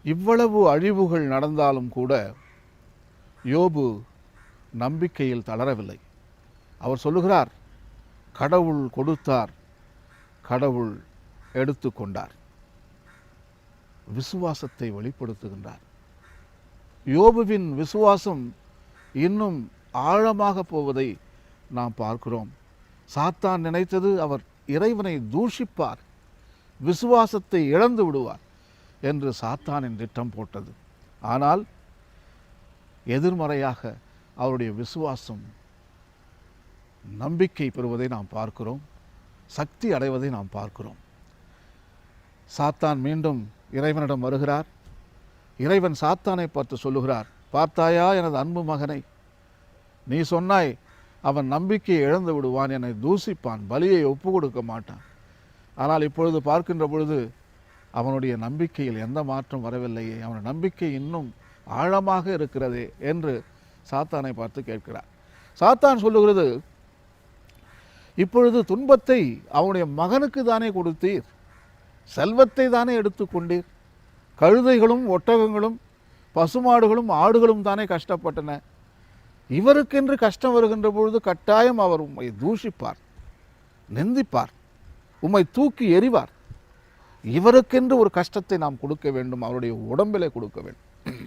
இவ்வளவு அழிவுகள் நடந்தாலும் கூட யோபு நம்பிக்கையில் தளரவில்லை. அவர் சொல்லுகிறார், கடவுள் கொடுத்தார், கடவுள் எடுத்து கொண்டார். விசுவாசத்தை வெளிப்படுத்துகின்றார். யோபுவின் விசுவாசம் இன்னும் ஆழமாக போவதை நாம் பார்க்கிறோம். சாத்தான் நினைத்தது அவர் இறைவனை தூஷிப்பார், விசுவாசத்தை இழந்து விடுவார் என்று சாத்தானின் திட்டம் போட்டது. ஆனால் எதிர்மறையாக அவருடைய விசுவாசம் நம்பிக்கை பெறுவதை நாம் பார்க்கிறோம், சக்தி அடைவதை நாம் பார்க்கிறோம். சாத்தான் மீண்டும் இறைவனிடம் வருகிறார். இறைவன் சாத்தானை பார்த்து சொல்லுகிறார், பார்த்தாயா எனது அன்பு மகனை, நீ சொன்னாய் அவன் நம்பிக்கையை இழந்து விடுவான், என்னை தூசிப்பான், பலியை ஒப்பு கொடுக்க மாட்டான். ஆனால் இப்பொழுது பார்க்கின்ற பொழுது அவனுடைய நம்பிக்கையில் எந்த மாற்றம் வரவில்லையே, அவன் நம்பிக்கை இன்னும் ஆழமாக இருக்கிறதே என்று சாத்தானை பார்த்து கேட்கிறார். சாத்தான் சொல்லுகிறது, இப்பொழுது துன்பத்தை அவனுடைய மகனுக்கு தானே கொடுத்தீர், செல்வத்தை தானே எடுத்துக்கொண்டீர், கழுதைகளும் ஒட்டகங்களும் பசுமாடுகளும் ஆடுகளும் தானே கஷ்டப்பட்டன. இவருக்கென்று கஷ்டம் வருகின்ற பொழுது கட்டாயம் அவர் உம்மை தூஷிப்பார், நிந்திப்பார், உம்மை தூக்கி எறிவார். இவருக்கென்று ஒரு கஷ்டத்தை நாம் கொடுக்க வேண்டும், அவருடைய உடம்பிலே கொடுக்க வேண்டும்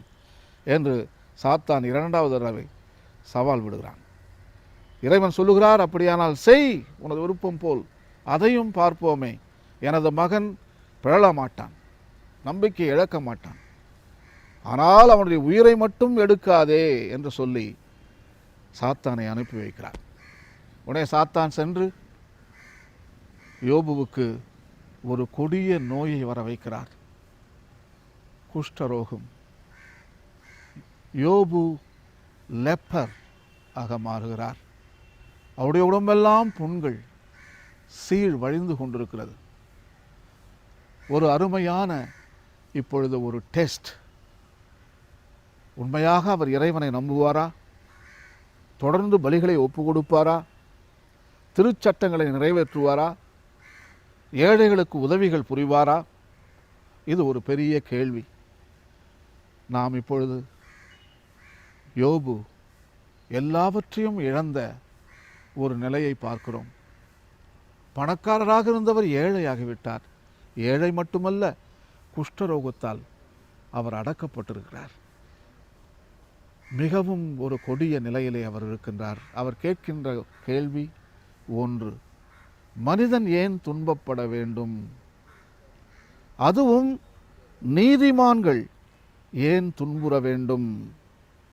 என்று சாத்தான் இரண்டாவது தடவை சவால் விடுகிறான். இறைவன் சொல்லுகிறார், அப்படியானால் செய், உனது விருப்பம் போல் அதையும் பார்ப்போமே. எனது மகன் பிழல மாட்டான், நம்பிக்கை இழக்க மாட்டான், ஆனால் அவனுடைய உயிரை மட்டும் எடுக்காதே என்று சொல்லி சாத்தானை அனுப்பி வைக்கிறார். உடனே சாத்தான் சென்று யோபுவுக்கு ஒரு கொடிய நோயை வர வைக்கிறார், குஷ்டரோகம். யோபு லெப்பர் ஆக மாறுகிறார். அவருடைய உடம்பெல்லாம் புண்கள், சீழ் வழிந்து கொண்டிருக்கிறது. ஒரு அருமையான இப்பொழுது ஒரு டெஸ்ட். உண்மையாக அவர் இறைவனை நம்புவாரா? தொடர்ந்து பலிகளை ஒப்பு கொடுப்பாரா? திருச்சட்டங்களை நிறைவேற்றுவாரா? ஏழைகளுக்கு உதவிகள் புரிவாரா? இது ஒரு பெரிய கேள்வி. நாம் இப்பொழுது யோபு எல்லாவற்றையும் இழந்த ஒரு நிலையை பார்க்கிறோம். பணக்காரராக இருந்தவர் ஏழையாகிவிட்டார். ஏழை மட்டுமல்ல, குஷ்டரோகத்தால் அவர் அடக்கப்பட்டிருக்கிறார். மிகவும் ஒரு கொடிய நிலையிலே அவர் இருக்கின்றார். அவர் கேட்கின்ற கேள்வி ஒன்று, மனிதன் ஏன் துன்பப்பட வேண்டும்? அதுவும் நீதிமான்கள் ஏன் துன்புற வேண்டும்?